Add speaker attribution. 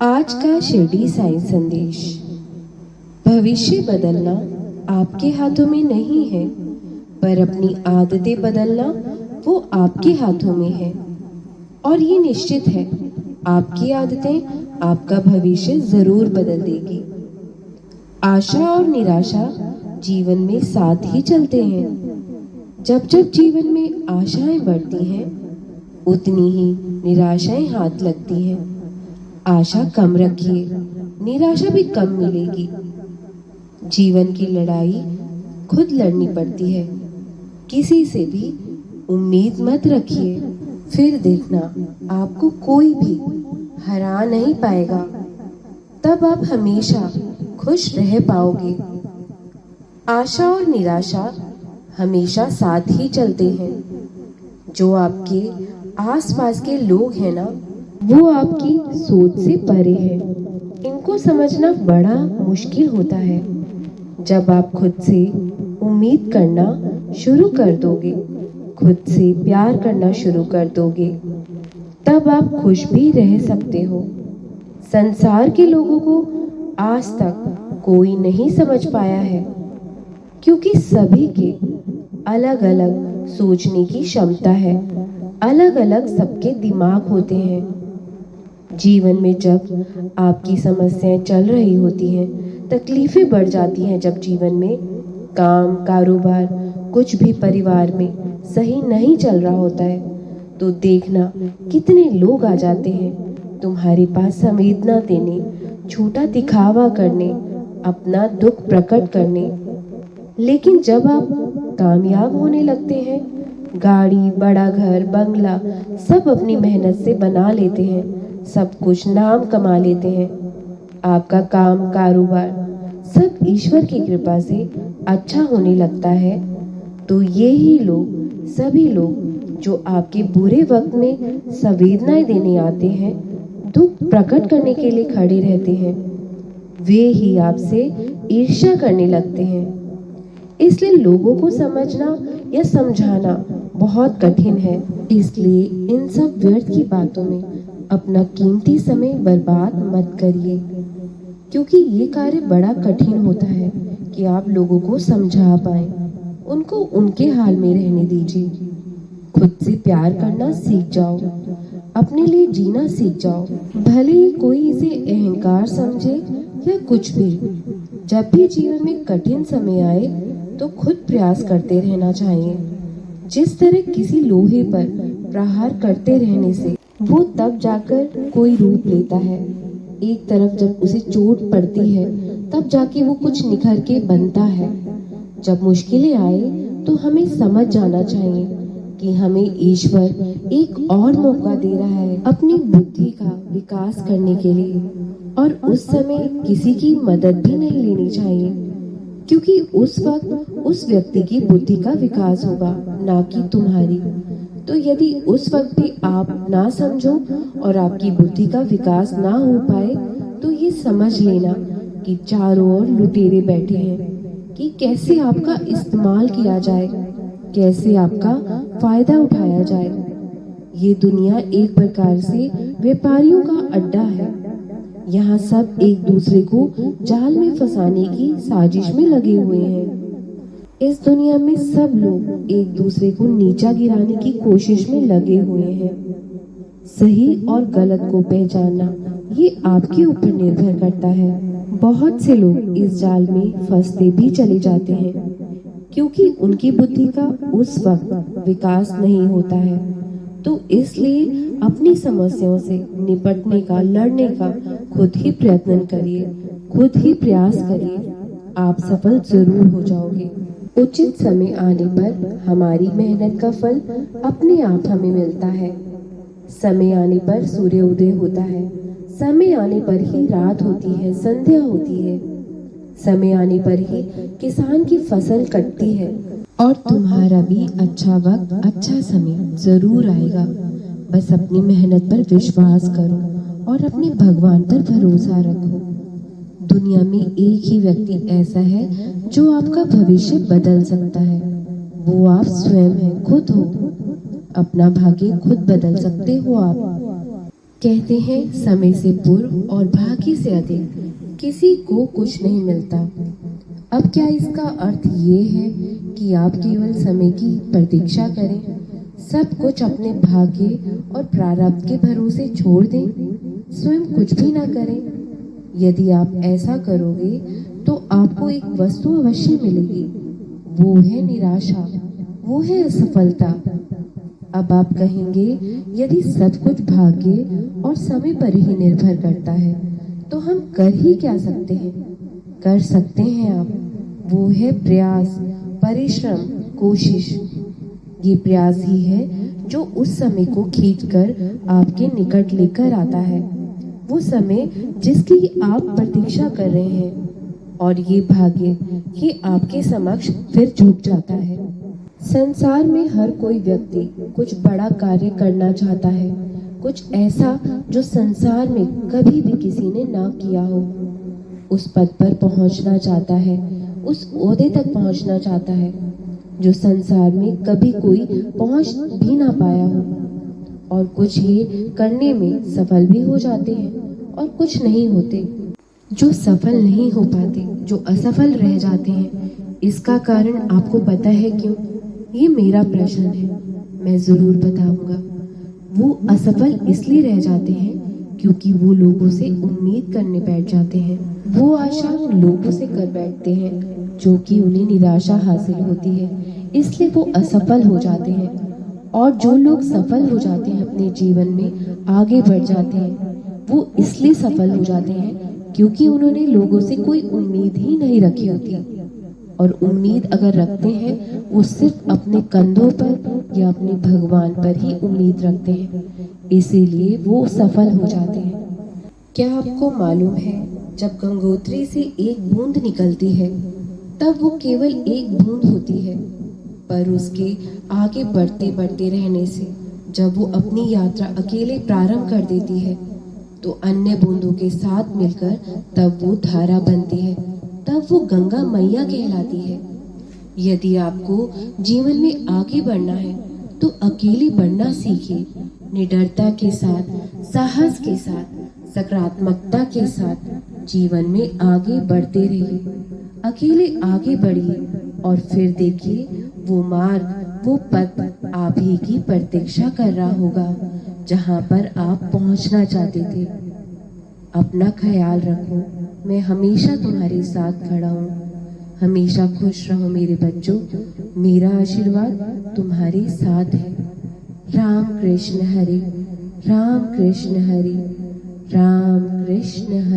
Speaker 1: आज का शिरडी साईं संदेश। भविष्य बदलना आपके हाथों में नहीं है, पर अपनी आदतें बदलना वो आपके हाथों में है। और ये निश्चित है, आपकी आदतें आपका भविष्य जरूर बदल देगी। आशा और निराशा जीवन में साथ ही चलते हैं। जब जब जीवन में आशाएं बढ़ती हैं, उतनी ही निराशाएं हाथ लगती हैं। आशा कम रखिए, निराशा भी कम मिलेगी। जीवन की लड़ाई खुद लड़नी पड़ती है, किसी से भी उम्मीद मत रखिए। फिर देखना, आपको कोई भी हरा नहीं पाएगा। तब आप हमेशा खुश रह पाओगे। आशा और निराशा हमेशा साथ ही चलते हैं। जो आपके आसपास के लोग हैं ना, वो आपकी सोच से परे है। इनको समझना बड़ा मुश्किल होता है। जब आप खुद से उम्मीद करना शुरू कर दोगे, खुद से प्यार करना शुरू कर दोगे, तब आप खुश भी रह सकते हो। संसार के लोगों को आज तक कोई नहीं समझ पाया है, क्योंकि सभी के अलग अलग सोचने की क्षमता है, अलग अलग सबके दिमाग होते हैं। जीवन में जब आपकी समस्याएं चल रही होती हैं, तकलीफें बढ़ जाती हैं, जब जीवन में काम, कारोबार, कुछ भी परिवार में सही नहीं चल रहा होता है, तो देखना कितने लोग आ जाते हैं तुम्हारे पास संवेदना देने, छोटा दिखावा करने, अपना दुख प्रकट करने। लेकिन जब आप कामयाब होने लगते हैं, गाड़ी, बड़ा घर, बंगला सब अपनी मेहनत से बना लेते हैं, सब कुछ नाम कमा लेते हैं, आपका काम, कारोबार सब ईश्वर की कृपा से अच्छा होने लगता है, तो ये ही लोग, सभी लोग जो आपके बुरे वक्त में संवेदनाएं देने आते हैं, दुख प्रकट करने के लिए खड़े रहते हैं, वे ही आपसे ईर्ष्या करने लगते हैं। इसलिए लोगों को समझना या समझाना बहुत कठिन है। इसलिए इन सब व्यर्थ की बातों में अपना कीमती समय बर्बाद मत करिए, क्योंकि ये कार्य बड़ा कठिन होता है कि आप लोगों को समझा पाए। उनको उनके हाल में रहने दीजिए। खुद से प्यार करना सीख जाओ, अपने लिए जीना सीख जाओ। भले ही कोई इसे अहंकार समझे या कुछ भी, जब भी जीवन में कठिन समय आए तो खुद प्रयास करते रहना चाहिए। जिस तरह किसी लोहे पर प्रहार करते रहने से वो तब जाकर कोई रूप लेता है, एक तरफ जब उसे चोट पड़ती है तब जाके वो कुछ निखर के बनता है। जब मुश्किलें आए तो हमें समझ जाना चाहिए कि हमें ईश्वर एक और मौका दे रहा है अपनी बुद्धि का विकास करने के लिए, और उस समय किसी की मदद भी नहीं लेनी चाहिए, क्योंकि उस वक्त उस व्यक्ति की बुद्धि का विकास होगा, ना कि तुम्हारी। तो यदि उस वक्त भी आप ना समझो और आपकी बुद्धि का विकास ना हो पाए, तो ये समझ लेना कि चारों ओर लुटेरे बैठे हैं कि कैसे आपका इस्तेमाल किया जाए, कैसे आपका फायदा उठाया जाए। ये दुनिया एक प्रकार से व्यापारियों का अड्डा है। यहाँ सब एक दूसरे को जाल में फंसाने की साजिश में लगे हुए हैं। इस दुनिया में सब लोग एक दूसरे को नीचा गिराने की कोशिश में लगे हुए हैं। सही और गलत को पहचानना ये आपके ऊपर निर्भर करता है। बहुत से लोग इस जाल में फंसते भी चले जाते हैं, क्योंकि उनकी बुद्धि का उस वक्त विकास नहीं होता है। तो इसलिए अपनी समस्याओं से निपटने का, लड़ने का खुद ही प्रयत्न करिए, खुद ही प्रयास करिए, आप सफल जरूर हो जाओगे। उचित समय आने पर हमारी मेहनत का फल अपने आप हमें मिलता है। समय आने पर सूर्य उदय होता है, समय आने पर ही रात होती है, संध्या होती है, समय आने पर ही किसान की फसल कटती है, और तुम्हारा भी अच्छा वक्त, अच्छा समय जरूर आएगा। बस अपनी मेहनत पर विश्वास करो और अपने भगवान पर भरोसा रखो। दुनिया में एक ही व्यक्ति ऐसा है जो आपका भविष्य बदल सकता है, वो आप स्वयं हैं, खुद हो। अपना भाग्य खुद बदल सकते हो आप। कहते हैं समय से पूर्व और भाग्य से अधिक किसी को कुछ नहीं मिलता। अब क्या इसका अर्थ ये है कि आप केवल समय की प्रतीक्षा करें, सब कुछ अपने भाग्य और प्रारब्ध के भरोसे छोड़ दें, स्वयं कुछ भी ना करें? यदि आप ऐसा करोगे तो आपको एक वस्तु अवश्य मिलेगी, वो है निराशा, वो है असफलता। अब आप कहेंगे, यदि सब कुछ भाग्य और समय पर ही निर्भर करता है तो हम कर ही क्या सकते हैं? कर सकते हैं आप, वो है प्रयास, परिश्रम, कोशिश। ये प्रयास ही है जो उस समय को खींचकर आपके निकट लेकर आता है, वो समय जिसकी आप प्रतीक्षा कर रहे हैं। और ये भाग्य ये आपके समक्ष फिर झुक जाता है। संसार में हर कोई व्यक्ति कुछ बड़ा कार्य करना चाहता है, कुछ ऐसा जो संसार में कभी भी किसी ने ना किया हो। उस पद पर पहुंचना चाहता है, उस ओहदे तक पहुंचना चाहता है जो संसार में कभी कोई पहुंच भी ना पाया हो। और कुछ ये करने में सफल भी हो जाते हैं और कुछ नहीं होते। जो सफल नहीं हो पाते, जो असफल रह जाते हैं, इसका कारण आपको पता है क्यों? ये मेरा प्रश्न है, मैं जरूर बताऊंगा। वो असफल इसलिए रह जाते हैं क्योंकि वो लोगों से उम्मीद करने बैठ जाते हैं, वो आशा लोगों से कर बैठते हैं जो कि उन्हें निराशा हासिल होती है, इसलिए वो असफल हो जाते हैं। और जो लोग सफल हो जाते हैं, अपने जीवन में आगे बढ़ जाते हैं, वो इसलिए सफल हो जाते हैं क्योंकि उन्होंने लोगों से कोई उम्मीद ही नहीं रखी होती। और उम्मीद अगर रखते हैं, वो सिर्फ अपने कंधों पर या अपने भगवान पर ही उम्मीद रखते हैं, इसीलिए वो सफल हो जाते हैं। क्या आपको मालूम है, जब गंगोत्री से एक बूंद निकलती है तब वो केवल एक बूंद होती है, पर उसके आगे बढ़ते बढ़ते रहने से जब वो अपनी यात्रा अकेले प्रारंभ कर देती है तो अन्य बूंदों के साथ मिलकर तब वो धारा बनती है, तब वो गंगा मैया कहलाती है। यदि आपको जीवन में आगे बढ़ना है तो अकेले बढ़ना सीखिए, निडरता के साथ, साहस के साथ, सकारात्मकता के साथ जीवन में आगे बढ़ते रहिए। अकेले आगे बढ़िए और फिर देखिए वो मार्ग, वो पथ आप ही की प्रतीक्षा कर रहा होगा जहां पर आप पहुंचना चाहते थे। अपना ख्याल रखो, मैं हमेशा तुम्हारे साथ खड़ा हूँ। हमेशा खुश रहो मेरे बच्चों, मेरा आशीर्वाद तुम्हारे साथ है। राम कृष्ण हरे, राम कृष्ण हरे, राम कृष्ण हरे।